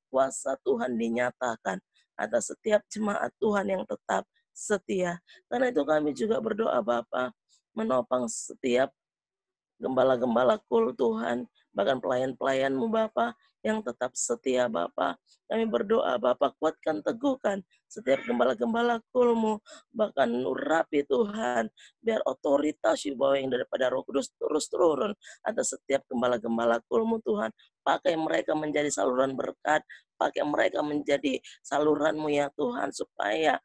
kuasa Tuhan dinyatakan atas setiap jemaat Tuhan yang tetap setia. Karena itu kami juga berdoa Bapa, menopang setiap gembala-gembala kul Tuhan, bahkan pelayan-pelayan-Mu Bapa yang tetap setia Bapa. Kami berdoa Bapa, kuatkan, teguhkan setiap gembala-gembala kul-Mu, bahkan urapi Tuhan, biar otoritas Wibawa yang daripada Roh Kudus terus turun atas setiap gembala-gembala kul-Mu Tuhan. Pakai mereka menjadi saluran berkat, pakai mereka menjadi saluran-Mu ya Tuhan, supaya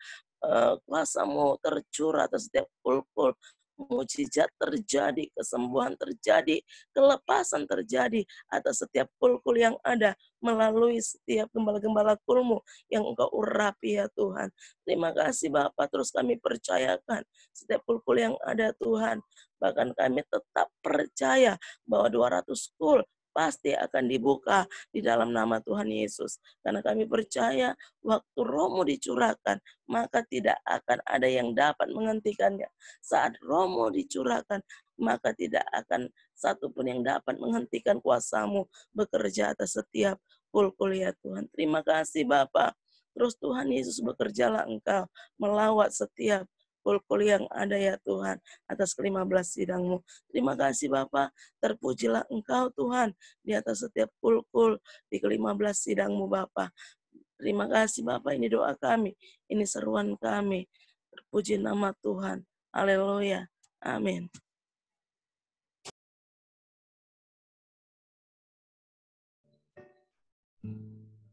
kuasa-Mu tercurah atas setiap kul-kul, mukjizat terjadi, kesembuhan terjadi, kelepasan terjadi atas setiap kul-kul yang ada melalui setiap gembala-gembala kul-Mu yang Engkau urapi ya Tuhan. Terima kasih Bapa, terus kami percayakan setiap kul-kul yang ada Tuhan. Bahkan kami tetap percaya bahwa 200 kul pasti akan dibuka di dalam nama Tuhan Yesus. Karena kami percaya waktu Roh-Mu dicurahkan, maka tidak akan ada yang dapat menghentikannya. Saat Roh-Mu dicurahkan, maka tidak akan satupun yang dapat menghentikan kuasa-Mu bekerja atas setiap kul-kul ya Tuhan. Terima kasih Bapa. Terus Tuhan Yesus bekerjalah Engkau melawat setiap kul-kul yang ada ya Tuhan atas ke-15 sidang-Mu. Terima kasih Bapa. Terpujilah Engkau Tuhan di atas setiap kul-kul di ke-15 sidang-Mu Bapa. Terima kasih Bapa, ini doa kami, ini seruan kami. Terpuji nama Tuhan. Haleluya. Amin.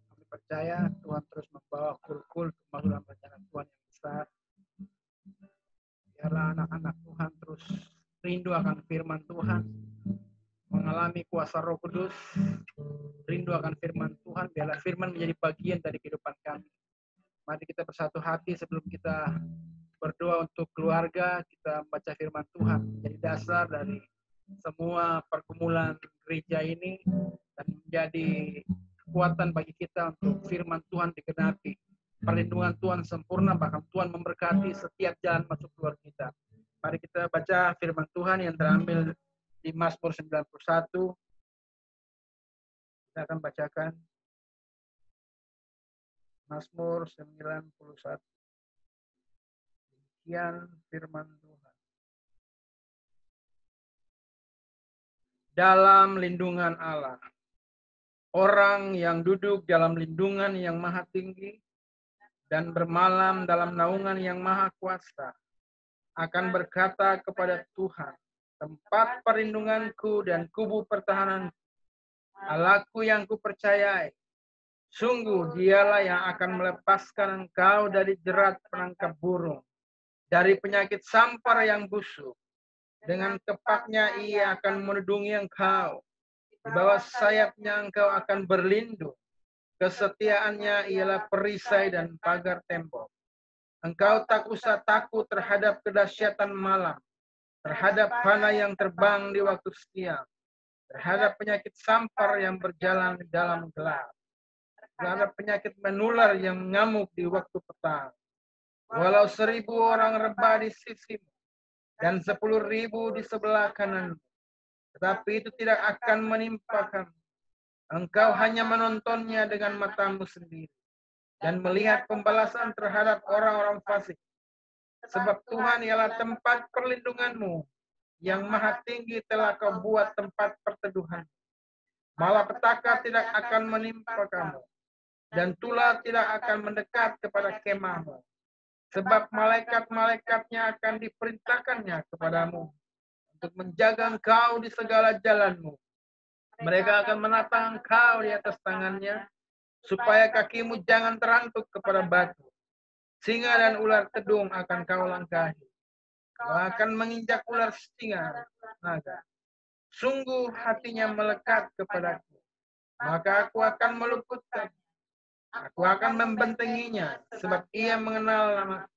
Kami percaya Tuhan terus membawa kul-kul ke dalam rencana Tuhan yang besar. Biarlah anak-anak Tuhan terus rindu akan firman Tuhan, mengalami kuasa Roh Kudus, rindu akan firman Tuhan. Biarlah firman menjadi bagian dari kehidupan kami. Mari kita bersatu hati sebelum kita berdoa untuk keluarga, kita membaca firman Tuhan menjadi dasar dari semua pergumulan gereja ini dan menjadi kekuatan bagi kita untuk firman Tuhan digenapi. Perlindungan Tuhan sempurna, bahkan Tuhan memberkati setiap jalan masuk keluar kita. Mari kita baca firman Tuhan yang terambil di Mazmur 91. Kita akan bacakan Mazmur 91. Demikian firman Tuhan. Dalam lindungan Allah, orang yang duduk dalam lindungan yang maha tinggi dan bermalam dalam naungan yang maha kuasa akan berkata kepada Tuhan, tempat perlindunganku dan kubu pertahananku, Allahku yang kupercayai. Sungguh dialah yang akan melepaskan engkau dari jerat penangkap burung, dari penyakit sampar yang busuk. Dengan kepaknya ia akan melindungi engkau. Di bawah sayapnya engkau akan berlindung. Kesetiaannya ialah perisai dan pagar tembok. Engkau tak usah takut terhadap kedahsyatan malam, terhadap panah yang terbang di waktu siang, terhadap penyakit sampar yang berjalan di dalam gelap, terhadap penyakit menular yang mengamuk di waktu petang. Walau 1000 orang rebah di sisimu dan 10.000 di sebelah kananmu, tetapi itu tidak akan menimpa kamu. Engkau hanya menontonnya dengan matamu sendiri dan melihat pembalasan terhadap orang-orang fasik. Sebab Tuhan ialah tempat perlindunganmu, yang maha tinggi telah kau buat tempat perteduhan. Malapetaka tidak akan menimpa kamu, dan tulah tidak akan mendekat kepada kemahmu. Sebab malaikat-malaikatnya akan diperintahkannya kepadamu untuk menjaga engkau di segala jalanmu. Mereka akan menatang engkau di atas tangannya, supaya kakimu jangan terantuk kepada batu. Singa dan ular tedung akan kau langkahi. Kau akan menginjak ular singa naga. Sungguh hatinya melekat kepadaku, maka aku akan meluputkan. Aku akan membentenginya, sebab ia mengenal namaku.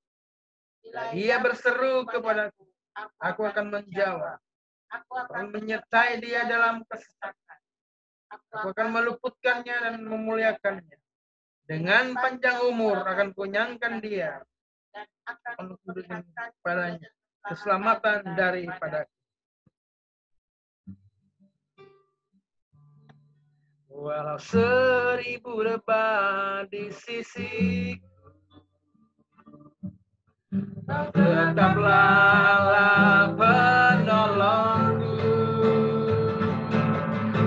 Bila ia berseru kepadaku, aku akan menjawab. Aku akan menyertai dia dalam kesesakan. Aku akan meluputkannya dan memuliakannya. Dengan panjang umur akan kunyangkan dia dan akan kuberikan kepadanya keselamatan daripada. Walau 1000 lebah di sisiku, tetaplah penolongku.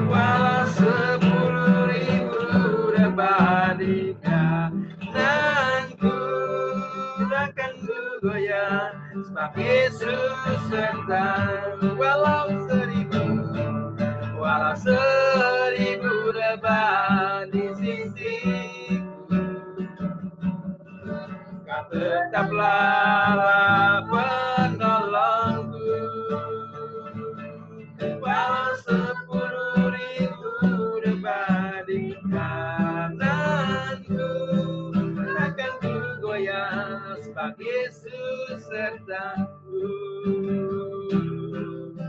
Walau 10.000 lebah di kananku, takkan ku goyah, sebab Yesus sertaku. Walau 1000 lebah di sisiku, kau tetaplah penolongku. Walau 10.000 lebah di kananku, takkan ku goyah, sebab Yesus sertaku.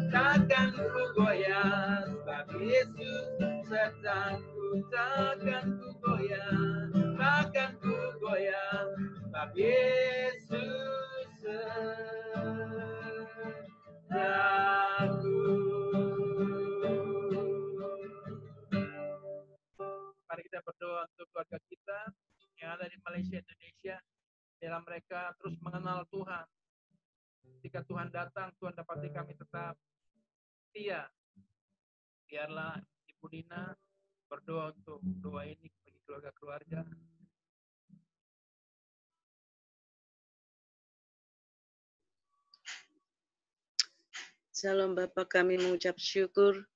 Takkan ku goyah, sebab Yesus sertaku. Takkan ku goyah, takkan ku goyah, sebab Yesus sertaku. Mari kita berdoa untuk keluarga kita yang ada di Malaysia, Indonesia. Dalam mereka terus mengenal Tuhan. Ketika Tuhan datang, Tuhan dapati kami tetap setia. Biarlah Ibu Dina berdoa untuk doa ini bagi keluarga-keluarga. Salam Bapa, kami mengucap syukur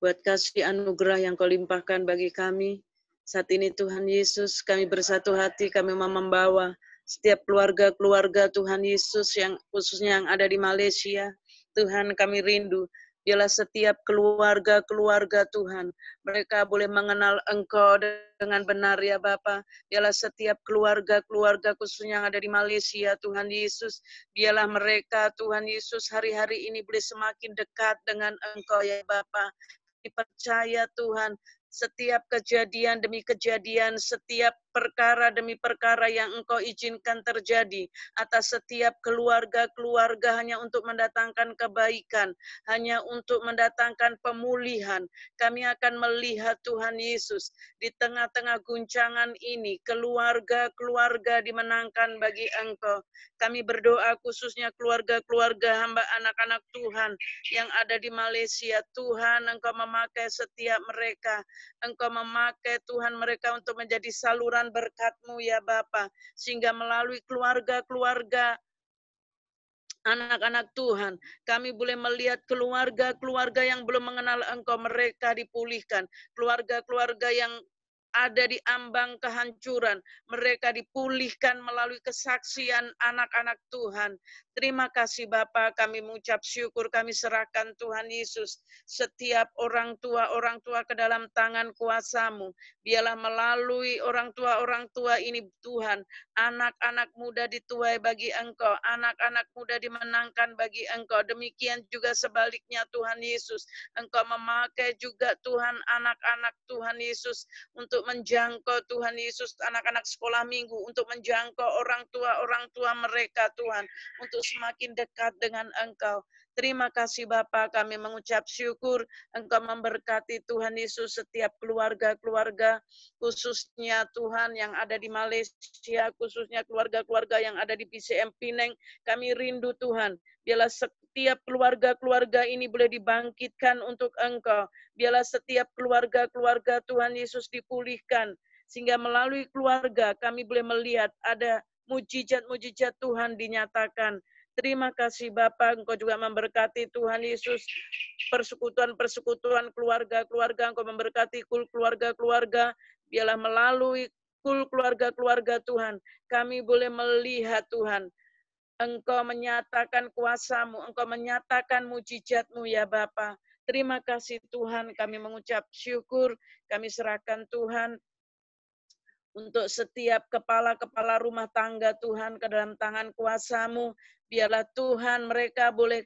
buat kasih anugerah yang Kau limpahkan bagi kami. Saat ini Tuhan Yesus, kami bersatu hati, kami mau membawa setiap keluarga-keluarga Tuhan Yesus yang khususnya yang ada di Malaysia. Tuhan, kami rindu biarlah setiap keluarga-keluarga Tuhan, mereka boleh mengenal Engkau dengan benar ya Bapa. Biarlah setiap keluarga-keluarga khususnya yang ada di Malaysia Tuhan Yesus, biarlah mereka Tuhan Yesus hari-hari ini boleh semakin dekat dengan Engkau ya Bapa. Percaya Tuhan, setiap kejadian demi kejadian, setiap perkara demi perkara yang Engkau izinkan terjadi atas setiap keluarga-keluarga hanya untuk mendatangkan kebaikan, hanya untuk mendatangkan pemulihan. Kami akan melihat Tuhan Yesus di tengah-tengah guncangan ini, keluarga-keluarga dimenangkan bagi Engkau. Kami berdoa khususnya keluarga-keluarga hamba anak-anak Tuhan yang ada di Malaysia. Tuhan, Engkau memakai setiap mereka. Engkau memakai Tuhan mereka untuk menjadi saluran berkat-Mu ya Bapa, sehingga melalui keluarga-keluarga anak-anak Tuhan, kami boleh melihat keluarga-keluarga yang belum mengenal Engkau, mereka dipulihkan. Keluarga-keluarga yang ada di ambang kehancuran, mereka dipulihkan melalui kesaksian anak-anak Tuhan. Terima kasih Bapa, kami mengucap syukur, kami serahkan Tuhan Yesus setiap orang tua ke dalam tangan kuasa-Mu. Biarlah melalui orang tua ini Tuhan, anak-anak muda dituai bagi Engkau, anak-anak muda dimenangkan bagi Engkau. Demikian juga sebaliknya Tuhan Yesus, Engkau memakai juga Tuhan anak-anak Tuhan Yesus untuk menjangkau Tuhan Yesus anak-anak sekolah minggu, untuk menjangkau orang tua mereka Tuhan, untuk semakin dekat dengan Engkau. Terima kasih Bapa, kami mengucap syukur Engkau memberkati Tuhan Yesus setiap keluarga-keluarga, khususnya Tuhan yang ada di Malaysia, khususnya keluarga-keluarga yang ada di PCM Pinang. Kami rindu Tuhan, biarlah setiap keluarga-keluarga ini boleh dibangkitkan untuk Engkau. Biarlah setiap keluarga-keluarga Tuhan Yesus dipulihkan, sehingga melalui keluarga kami boleh melihat ada mujizat-mujizat Tuhan dinyatakan. Terima kasih Bapa, Engkau juga memberkati Tuhan Yesus, persekutuan-persekutuan keluarga-keluarga, Engkau memberkati kul keluarga-keluarga, biarlah melalui kul keluarga-keluarga Tuhan, kami boleh melihat Tuhan, Engkau menyatakan kuasa-Mu, Engkau menyatakan mujizat-Mu ya Bapa. Terima kasih Tuhan, kami mengucap syukur, kami serahkan Tuhan untuk setiap kepala-kepala rumah tangga Tuhan ke dalam tangan kuasa-Mu. Biarlah Tuhan mereka boleh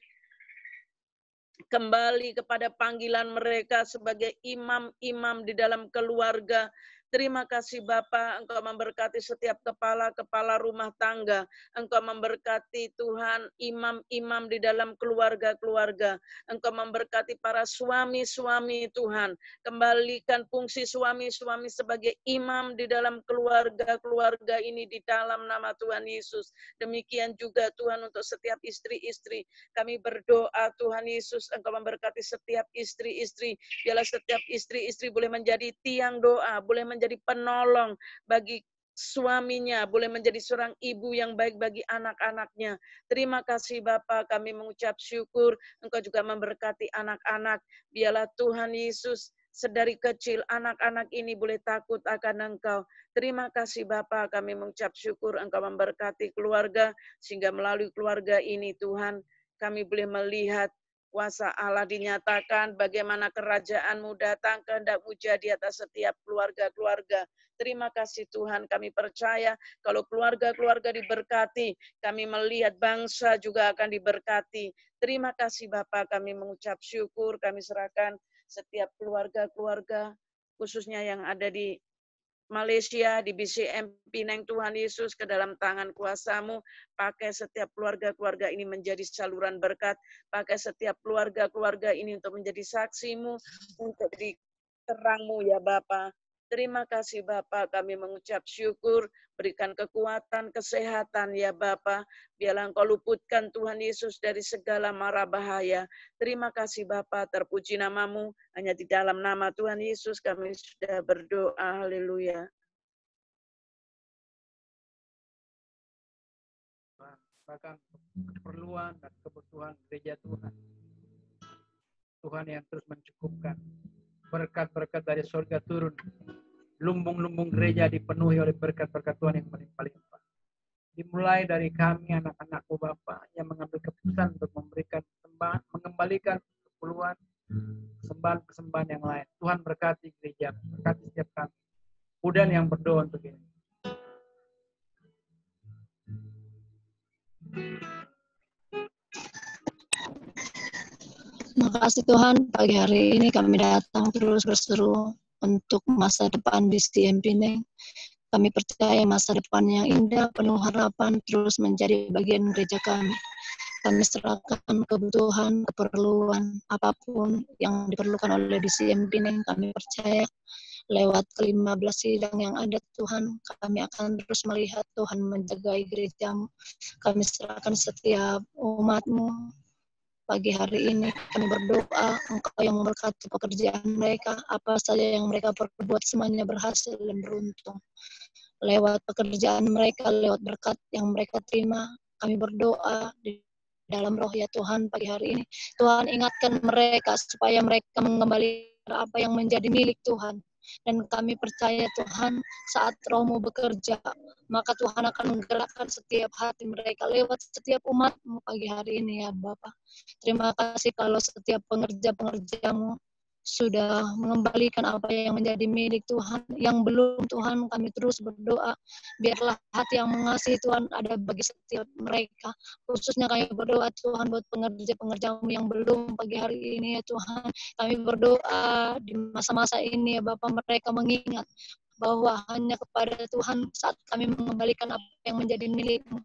kembali kepada panggilan mereka sebagai imam-imam di dalam keluarga. Terima kasih Bapa, Engkau memberkati setiap kepala rumah tangga. Engkau memberkati Tuhan imam-imam di dalam keluarga-keluarga. Engkau memberkati para suami-suami Tuhan. Kembalikan fungsi suami-suami sebagai imam di dalam keluarga-keluarga ini di dalam nama Tuhan Yesus. Demikian juga Tuhan untuk setiap istri-istri. Kami berdoa Tuhan Yesus, Engkau memberkati setiap istri-istri. Biarlah setiap istri-istri boleh menjadi tiang doa, boleh menjadi penolong bagi suaminya, boleh menjadi seorang ibu yang baik bagi anak-anaknya. Terima kasih Bapa, kami mengucap syukur. Engkau juga memberkati anak-anak. Biarlah Tuhan Yesus sedari kecil anak-anak ini boleh takut akan Engkau. Terima kasih Bapa, kami mengucap syukur Engkau memberkati keluarga, sehingga melalui keluarga ini Tuhan, kami boleh melihat kuasa Allah dinyatakan, bagaimana kerajaan-Mu datang, kehendak-Mu jadi atas setiap keluarga-keluarga. Terima kasih Tuhan, kami percaya kalau keluarga-keluarga diberkati, kami melihat bangsa juga akan diberkati. Terima kasih Bapa, kami mengucap syukur, kami serahkan setiap keluarga-keluarga, khususnya yang ada di Malaysia, di BCM Pinang Tuhan Yesus, ke dalam tangan kuasa-Mu. Pakai setiap keluarga-keluarga ini menjadi saluran berkat. Pakai setiap keluarga-keluarga ini untuk menjadi saksi-Mu, untuk di terang-Mu ya Bapa. Terima kasih Bapa, kami mengucap syukur, berikan kekuatan, kesehatan ya Bapa. Biarlah Engkau luputkan Tuhan Yesus dari segala mara bahaya. Terima kasih Bapa, terpuji nama-Mu. Hanya di dalam nama Tuhan Yesus kami sudah berdoa. Haleluya. Bahkan keperluan dan kebutuhan gereja Tuhan. Tuhan yang terus mencukupkan. Berkat-berkat dari surga turun. Lumbung-lumbung gereja dipenuhi oleh berkat-berkat Tuhan yang melimpah-limpah. Dimulai dari kami anak-anakmu Bapa yang mengambil keputusan untuk memberikan persembahan, mengembalikan keperluan, persembahan-persembahan yang lain. Tuhan berkati gereja, berkati setiap kami. Udan yang berdoa untuk ini. Terima kasih Tuhan, pagi hari ini kami datang terus berseru untuk masa depan BCM Pinang. Kami percaya masa depan yang indah, penuh harapan, terus menjadi bagian gereja kami. Kami serahkan kebutuhan, keperluan, apapun yang diperlukan oleh BCM Pinang. Kami percaya lewat ke-15 sidang yang ada Tuhan, kami akan terus melihat Tuhan menjaga gereja-Mu. Kami serahkan setiap umat-Mu. Pagi hari ini kami berdoa, Engkau yang memberkati pekerjaan mereka, apa saja yang mereka perbuat semuanya berhasil dan beruntung. Lewat pekerjaan mereka, lewat berkat yang mereka terima, kami berdoa di dalam roh ya Tuhan pagi hari ini. Tuhan ingatkan mereka supaya mereka mengembalikan apa yang menjadi milik Tuhan. Dan kami percaya Tuhan saat Roh-Mu bekerja, maka Tuhan akan menggerakkan setiap hati mereka lewat setiap umat-Mu pagi hari ini ya Bapa. Terima kasih kalau setiap pengerja-pengerja-Mu sudah mengembalikan apa yang menjadi milik Tuhan. Yang belum Tuhan, kami terus berdoa, biarlah hati yang mengasihi Tuhan ada bagi setiap mereka. Khususnya kami berdoa Tuhan buat pengerja-pengerja-Mu yang belum pagi hari ini ya Tuhan. Kami berdoa di masa-masa ini ya Bapak, mereka mengingat bahwa hanya kepada Tuhan saat kami mengembalikan apa yang menjadi milik-Mu,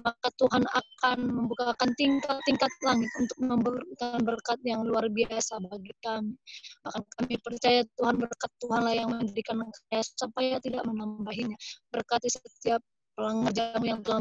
maka Tuhan akan membukakan tingkat-tingkat langit untuk memberikan berkat yang luar biasa bagi kami. Bahkan kami percaya Tuhan, berkat Tuhanlah yang menjadikan kaya supaya tidak menambahinya. Berkati setiap pengerja-Mu yang telah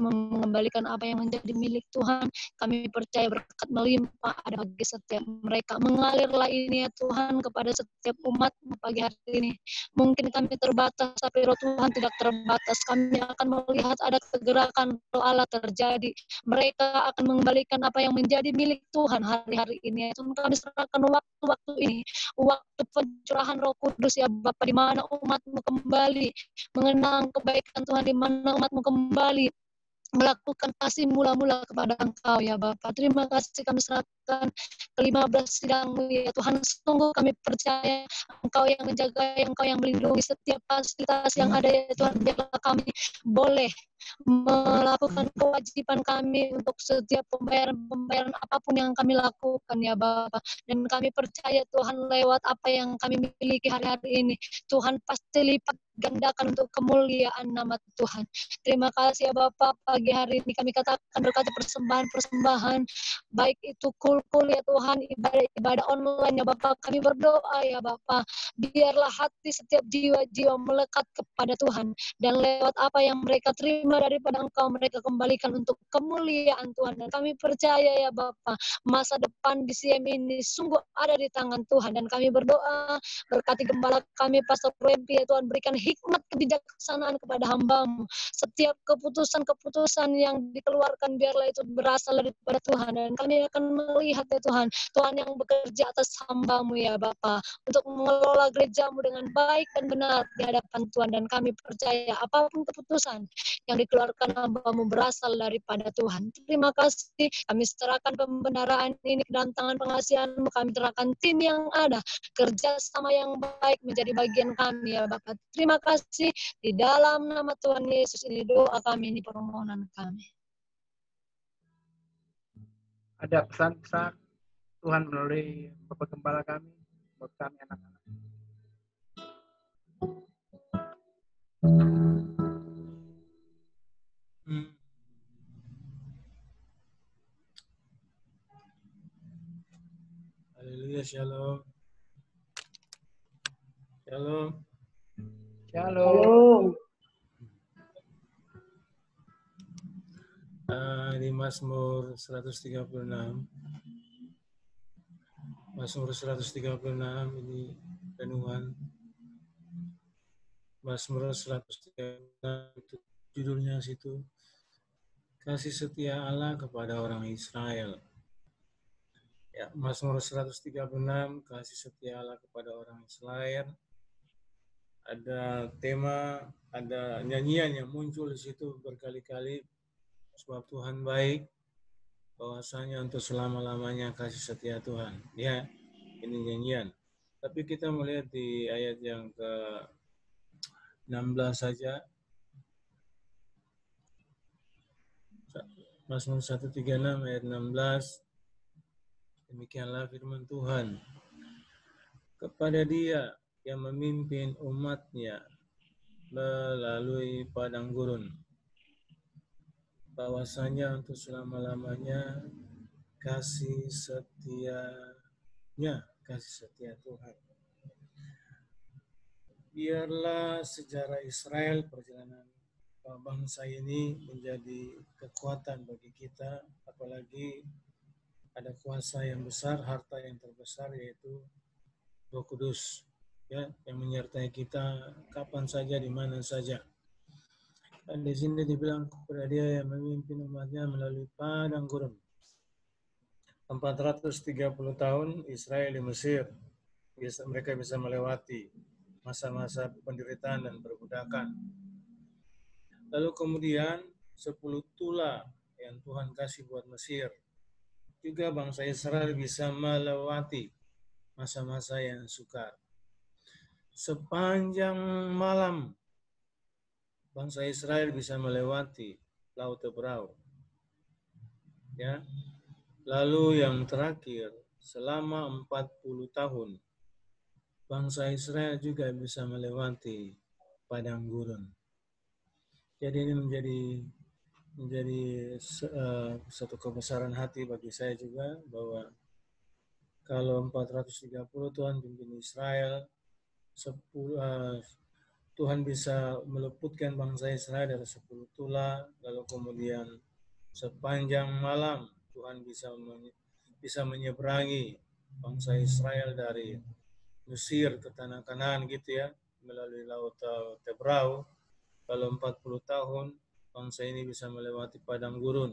mengembalikan apa yang menjadi milik Tuhan. Kami percaya berkat melimpah ada bagi setiap mereka. Mengalirlah ini ya Tuhan kepada setiap umat pagi hari ini. Mungkin kami terbatas, tapi roh Tuhan tidak terbatas. Kami akan melihat ada kegerakan roh Allah terjadi. Mereka akan mengembalikan apa yang menjadi milik Tuhan hari-hari ini. Tuhan, kami serahkan waktu-waktu ini, waktu pencurahan Roh Kudus ya Bapa, di mana umat-Mu kembali mengenang kebaikan Tuhan, di mana umat-Mu kembali melakukan kasih mula-mula kepada Engkau ya Bapa. Terima kasih kami serahkan menyerahkan ke-15 sidang-Mu ya Tuhan. Sungguh kami percaya Engkau yang menjaga, Engkau yang melindungi setiap fasilitas yang ada ya Tuhan. Biarlah kami boleh melakukan kewajiban kami untuk setiap pembayaran apapun yang kami lakukan ya Bapa. Dan kami percaya Tuhan lewat apa yang kami miliki hari-hari ini, Tuhan pasti lipat gandakan untuk kemuliaan nama Tuhan. Terima kasih ya Bapak, pagi hari ini kami katakan berkati persembahan, baik itu kul-kul ya Tuhan, ibadah online ya Bapak, kami berdoa ya Bapak, biarlah hati setiap jiwa-jiwa melekat kepada Tuhan, dan lewat apa yang mereka terima daripada Engkau, mereka kembalikan untuk kemuliaan Tuhan. Dan kami percaya ya Bapak, masa depan di CM ini sungguh ada di tangan Tuhan, dan kami berdoa berkati gembala kami Pastor Rempi ya Tuhan, berikan hikmat kebijaksanaan kepada hamba-Mu. Setiap keputusan-keputusan yang dikeluarkan biarlah itu berasal daripada Tuhan, dan kami akan melihat ya Tuhan, Tuhan yang bekerja atas hamba-Mu ya Bapa, untuk mengelola gereja-Mu dengan baik dan benar di hadapan Tuhan. Dan kami percaya apapun keputusan yang dikeluarkan hamba-Mu berasal daripada Tuhan. Terima kasih, kami serahkan pembenaran ini ke dalam tangan pengasihan-Mu, kami serahkan tim yang ada, kerjasama yang baik menjadi bagian kami ya Bapak. Terima kasih, di dalam nama Tuhan Yesus ini doa kami, ini permohonan kami. Ada pesan-pesan Tuhan melalui Bapak Gembala kami, buat kami anak-anak. Haleluya, shalom. Shalom. Shalom. Di Mazmur 136. Mazmur 136 ini renungan. Mazmur 136 itu judulnya situ, kasih setia Allah kepada orang Israel. Ya, Mazmur 136, kasih setia Allah kepada orang Israel. Ada tema, ada nyanyian yang muncul di situ berkali-kali, sebab Tuhan baik, bahwasanya untuk selama-lamanya kasih setia Tuhan. Ya, ini nyanyian. Tapi kita melihat di ayat yang ke-16 saja. Mazmur 136 ayat 16. Demikianlah firman Tuhan. Kepada Dia yang memimpin umat-Nya melalui padang gurun, bahwasanya untuk selama-lamanya kasih setianya, kasih setia Tuhan. Biarlah sejarah Israel, perjalanan bangsa ini menjadi kekuatan bagi kita, apalagi ada kuasa yang besar, harta yang terbesar, yaitu Roh Kudus, ya, yang menyertai kita kapan saja, di mana saja. Dan di sini dibilang kepada Dia yang memimpin umatnya melalui padang gurun. 430 tahun Israel di Mesir, mereka bisa melewati masa-masa penderitaan dan perbudakan. Lalu kemudian 10 tula yang Tuhan kasih buat Mesir, juga bangsa Israel bisa melewati masa-masa yang sukar. Sepanjang malam bangsa Israel bisa melewati Laut Tebrau. Ya. Lalu yang terakhir, selama 40 tahun bangsa Israel juga bisa melewati padang gurun. Jadi ini menjadi satu kebesaran hati bagi saya juga, bahwa kalau 430 Tuhan pimpin Israel, Tuhan bisa meluputkan bangsa Israel dari 10 tula, lalu kemudian sepanjang malam Tuhan bisa menyeberangi bangsa Israel dari Mesir ke tanah Kanaan gitu ya, melalui Laut Tebrau. Kalau 40 tahun bangsa ini bisa melewati padang gurun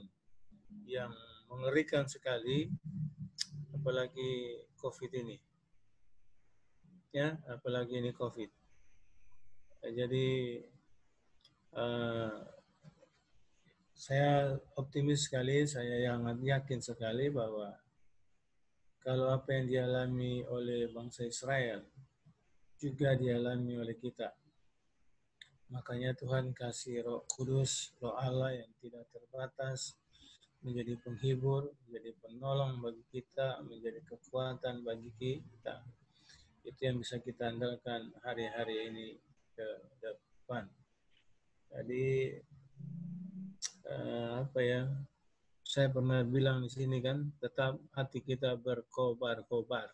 yang mengerikan sekali, apalagi COVID ini. Ya, apalagi ini COVID. Jadi saya optimis sekali, saya sangat yakin sekali bahwa kalau apa yang dialami oleh bangsa Israel juga dialami oleh kita. Makanya Tuhan kasih Roh Kudus, Roh Allah yang tidak terbatas, menjadi penghibur, menjadi penolong bagi kita, menjadi kekuatan bagi kita. Itu yang bisa kita andalkan hari-hari ini ke depan. Jadi saya pernah bilang di sini kan, tetap hati kita berkobar-kobar.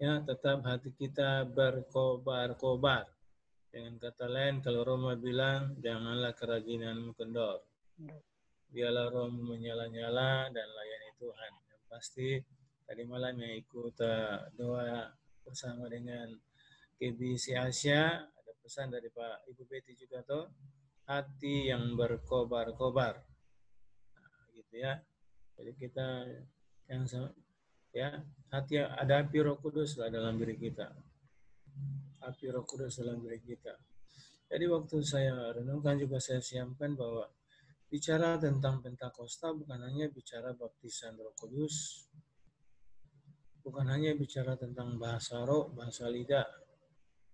Ya, tetap hati kita berkobar-kobar. Dengan kata lain, kalau Roma bilang, janganlah kerajinanmu kendor. Biarlah rohmu menyala-nyala dan layani Tuhan. Yang pasti, tadi malam yang ikut doa bersama dengan KBC Asia, ada pesan dari Pak Ibu Betty juga tuh, hati yang berkobar-kobar. Nah, gitu ya. Jadi kita yang ya, hati ada api Roh Kudus lah dalam diri kita. Api Roh Kudus dalam diri kita. Jadi waktu saya renungkan juga saya siapkan bahwa bicara tentang Pentakosta bukan hanya bicara baptisan Roh Kudus, bukan hanya bicara tentang bahasa roh, bahasa lidah.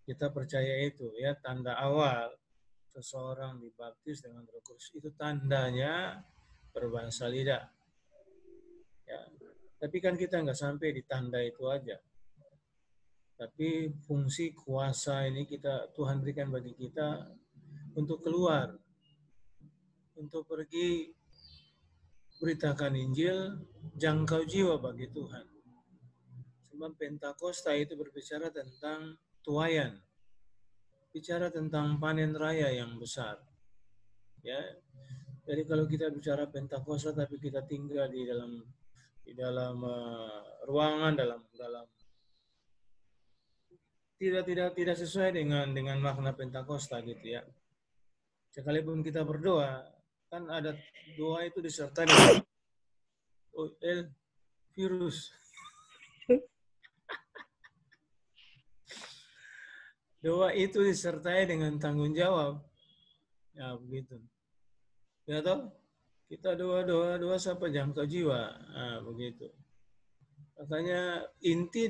Kita percaya itu ya, tanda awal seseorang dibaptis dengan Roh Kudus itu tandanya berbahasa lidah. Ya, tapi kan kita nggak sampai di tanda itu aja. Tapi fungsi kuasa ini Tuhan berikan bagi kita untuk keluar, untuk pergi beritakan Injil, jangkau jiwa bagi Tuhan. Sebab Pentakosta itu berbicara tentang tuaian, bicara tentang panen raya yang besar. Ya, jadi kalau kita bicara Pentakosta tapi kita tinggal di dalam ruangan, dalam tidak sesuai dengan makna Pentakosta gitu ya. Sekalipun kita berdoa, kan ada doa itu disertai dengan virus. Doa itu disertai dengan tanggung jawab. Ya begitu. Ya toh? Kita doa sampai jangkau jiwa. Nah, begitu. Makanya inti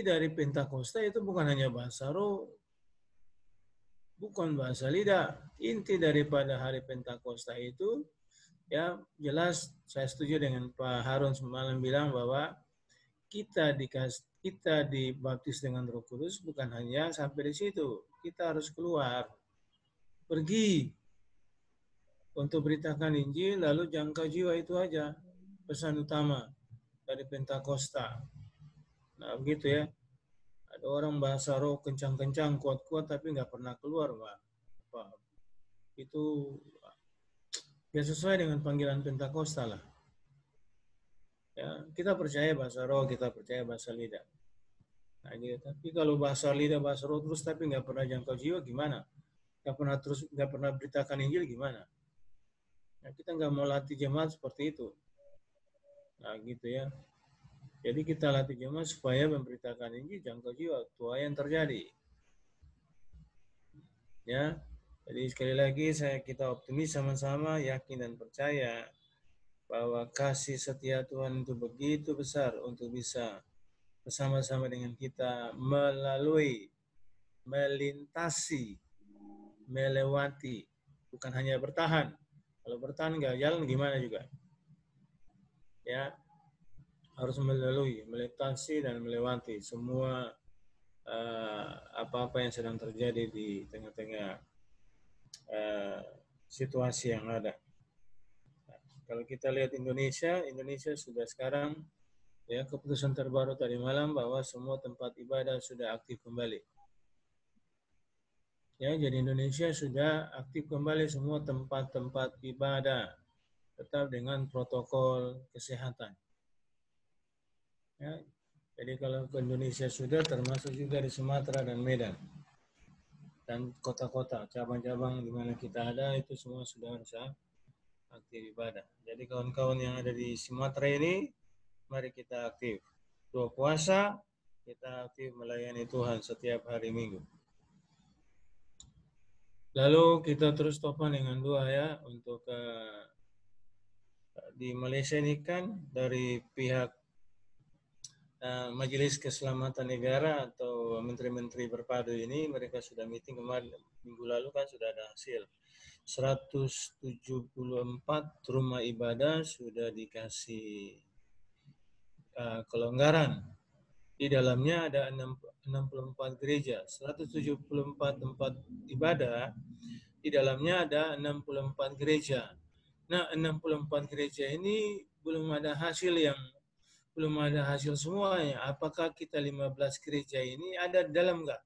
dari Pentakosta itu bukan hanya bahasa roh, bukan bahasa lidah. Inti daripada hari Pentakosta itu, ya jelas saya setuju dengan Pak Harun semalam bilang bahwa kita dibaptis dengan Roh Kudus bukan hanya sampai di situ. Kita harus keluar, pergi untuk beritakan Injil, lalu jangkau jiwa. Itu aja pesan utama dari Pentakosta. Nah begitu ya. Ada orang bahasa roh kencang-kencang, kuat-kuat, tapi nggak pernah keluar, Pak. Itu ya sesuai dengan panggilan Pentakosta lah. Ya, kita percaya bahasa roh, kita percaya bahasa lidah. Nah, gitu. Tapi kalau bahasa lidah, bahasa roh terus tapi nggak pernah jangkau jiwa, gimana? Nggak pernah beritakan Injil, gimana? Nah, kita nggak mau latih jemaat seperti itu. Nah, gitu ya. Jadi kita latih jemaat supaya memberitakan Injil, jangkau jiwa, tuaian terjadi. Ya, jadi sekali lagi kita optimis sama-sama, yakin dan percaya bahwa kasih setia Tuhan itu begitu besar untuk bisa bersama-sama dengan kita melintasi, melewati, bukan hanya bertahan. Kalau bertahan nggak jalan gimana juga. Ya, harus melintasi dan melewati semua apa-apa yang sedang terjadi di tengah-tengah situasi yang ada. Nah, kalau kita lihat Indonesia sudah sekarang ya keputusan terbaru tadi malam bahwa semua tempat ibadah sudah aktif kembali. Ya, jadi Indonesia sudah aktif kembali semua tempat-tempat ibadah tetap dengan protokol kesehatan. Ya, jadi kalau ke Indonesia sudah termasuk juga di Sumatera dan Medan dan kota-kota, cabang-cabang di mana kita ada itu semua sudah harus aktif ibadah. Jadi kawan-kawan yang ada di Sumatera ini, mari kita aktif. Doa puasa, kita aktif melayani Tuhan setiap hari Minggu. Lalu kita terus topang dengan doa ya untuk di Malaysia ini kan dari pihak Majelis Keselamatan Negara atau menteri-menteri berpadu ini, mereka sudah meeting kemarin, minggu lalu kan sudah ada hasil. 174 rumah ibadah sudah dikasih kelonggaran. Di dalamnya ada 64 gereja, 174 tempat ibadah, di dalamnya ada 64 gereja. Nah, 64 gereja ini belum ada hasil semuanya. Apakah kita 15 gereja ini ada di dalam enggak?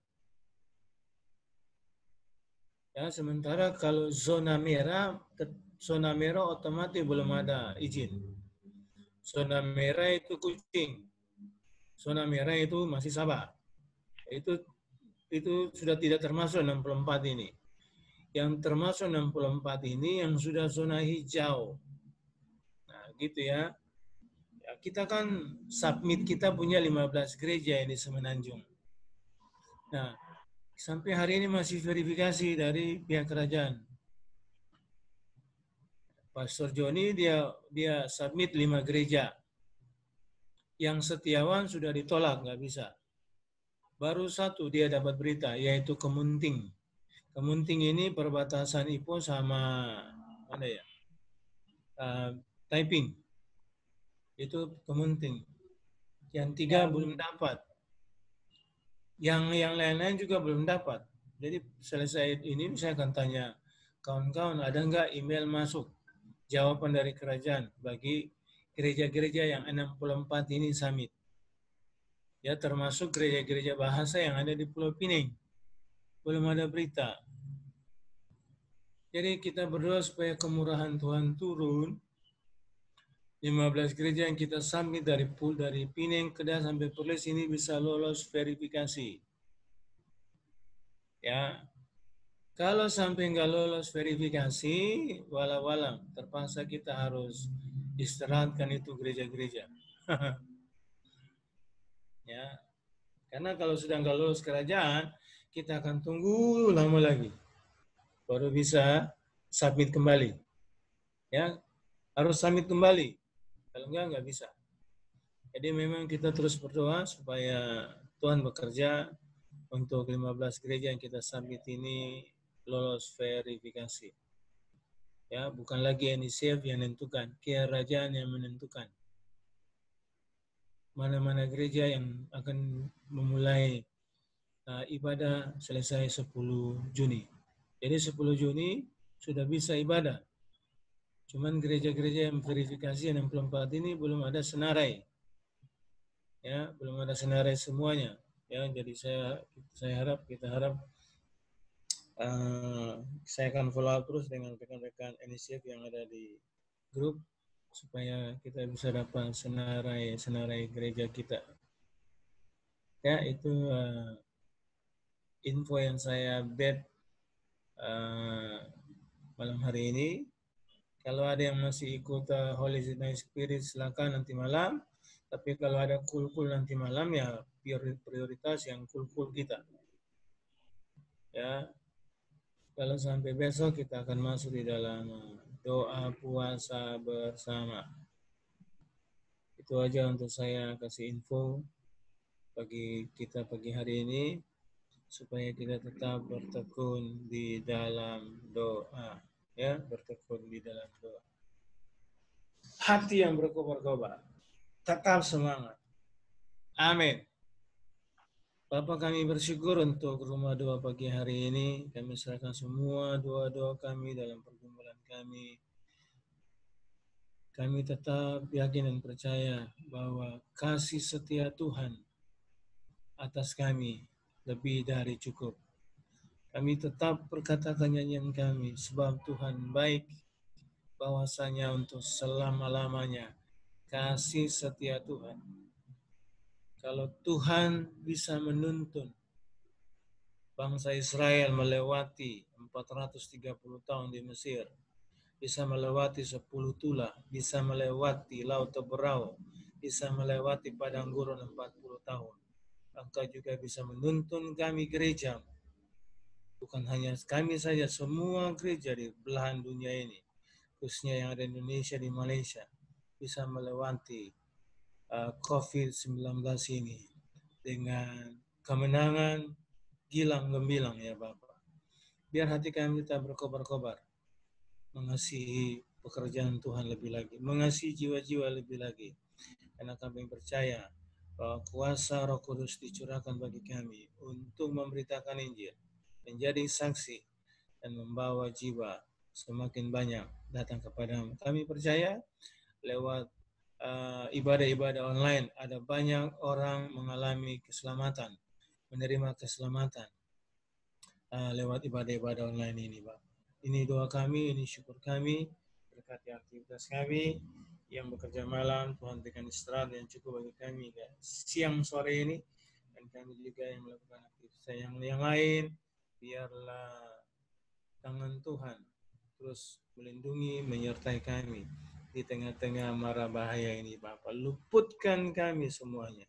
Ya, sementara kalau zona merah otomatis belum ada izin. Zona merah itu Kucing. Zona merah itu masih Sabah. Itu sudah tidak termasuk 64 ini. Yang termasuk 64 ini yang sudah zona hijau. Nah, gitu ya. Kita kan submit, kita punya 15 gereja di Semenanjung. Nah, sampai hari ini masih verifikasi dari pihak kerajaan. Pastor Joni dia submit 5 gereja. Yang Setiawan sudah ditolak, nggak bisa. Baru 1 dia dapat berita, yaitu Kemunting. Kemunting ini perbatasan Ipoh sama mana ya? Taiping. Itu Kemunting. Yang 3 belum dapat. Yang lain-lain juga belum dapat. Jadi selesai ini saya akan tanya kawan-kawan, ada nggak email masuk jawaban dari kerajaan bagi gereja-gereja yang 64 ini summit. Ya, termasuk gereja-gereja bahasa yang ada di Pulau Pinang. Belum ada berita. Jadi kita berdoa supaya kemurahan Tuhan turun. 15 gereja yang kita summit dari Pinang, Kedah sampai Perlis ini bisa lolos verifikasi. Ya, kalau sampai nggak lolos verifikasi, walau-walau terpaksa kita harus istirahatkan itu gereja-gereja. Ya, karena kalau sudah nggak lolos kerajaan, kita akan tunggu lama lagi, baru bisa submit kembali. Ya, harus submit kembali. Kalau nggak bisa. Jadi memang kita terus berdoa supaya Tuhan bekerja untuk 15 gereja yang kita submit ini lolos verifikasi. Ya, bukan lagi NICF yang menentukan, kerajaan yang menentukan mana-mana gereja yang akan memulai ibadah selesai 10 Juni. Jadi 10 Juni sudah bisa ibadah. Cuman gereja-gereja yang verifikasi 64 ini belum ada senarai. Ya, belum ada senarai semuanya. Ya, jadi kita harap saya akan follow up terus dengan rekan-rekan NICF yang ada di grup supaya kita bisa dapat senarai gereja kita. Ya, itu info yang saya update malam hari ini. Kalau ada yang masih ikut Holy Night Spirit, silakan nanti malam. Tapi kalau ada kul-kul nanti malam, ya prioritas yang kul-kul kita. Ya, kalau sampai besok kita akan masuk di dalam doa puasa bersama. Itu aja untuk saya kasih info bagi kita pagi hari ini, supaya kita tetap bertekun di dalam doa. Ya, bertekun di dalam doa. Hati yang berkobar-kobar, tetap semangat. Amin. Bapa, kami bersyukur untuk rumah doa pagi hari ini. Kami serahkan semua doa-doa kami dalam pergumulan kami. Kami tetap yakin dan percaya bahwa kasih setia Tuhan atas kami lebih dari cukup. Kami tetap berkatakan nyanyian kami, sebab Tuhan baik, bahwasanya untuk selama-lamanya kasih setia Tuhan. Kalau Tuhan bisa menuntun bangsa Israel melewati 430 tahun di Mesir, bisa melewati 10 tulah, bisa melewati Laut Teberau, bisa melewati padang gurun 40 tahun. Engkau juga bisa menuntun kami gereja. Bukan hanya kami saja, semua gereja di belahan dunia ini, khususnya yang ada di Indonesia, di Malaysia. bisa melewati COVID-19 ini dengan kemenangan gilang gemilang ya Bapak. Biar hati kami tetap berkobar-kobar, mengasihi pekerjaan Tuhan lebih lagi, mengasihi jiwa-jiwa lebih lagi. Karena kami percaya bahwa kuasa Roh Kudus dicurahkan bagi kami untuk memberitakan Injil, menjadi saksi, dan membawa jiwa semakin banyak datang kepadamu. Kami percaya lewat ibadah-ibadah online ada banyak orang mengalami keselamatan, menerima keselamatan lewat ibadah-ibadah online ini, Pak. Ini doa kami, ini syukur kami, berkati aktivitas kami yang bekerja malam, Tuhan berikan istirahat yang cukup bagi kami siang sore ini, dan kami juga yang melakukan aktivitas yang lain, biarlah tangan Tuhan terus melindungi, menyertai kami di tengah-tengah mara bahaya ini, Bapak. Luputkan kami semuanya.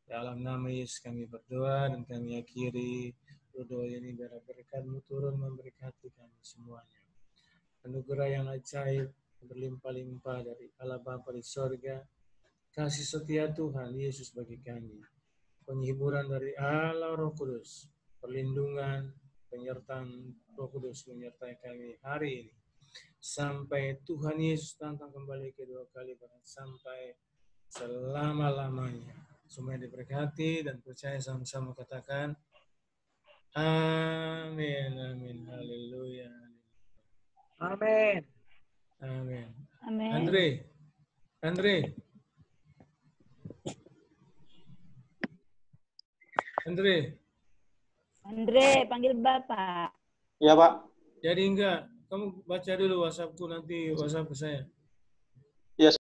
Dalam nama Yesus kami berdoa dan kami akhiri doa ini, biar berkat-Mu turun memberkati kami semuanya. Anugerah yang ajaib berlimpah-limpah dari Allah Bapa di sorga, kasih setia Tuhan Yesus bagi kami, penghiburan dari Allah Roh Kudus, perlindungan, penyertaan Roh Kudus menyertai kami hari ini, sampai Tuhan Yesus datang kembali kedua kali, bahkan sampai selama-lamanya. Semua diberkati dan percaya sama-sama katakan, amin, amin, haleluya. Amin. Amin. Amin. Andre. Andre, panggil Bapak. Ya, Pak. Jadi enggak, kamu baca dulu WhatsAppku, nanti WhatsApp ke saya.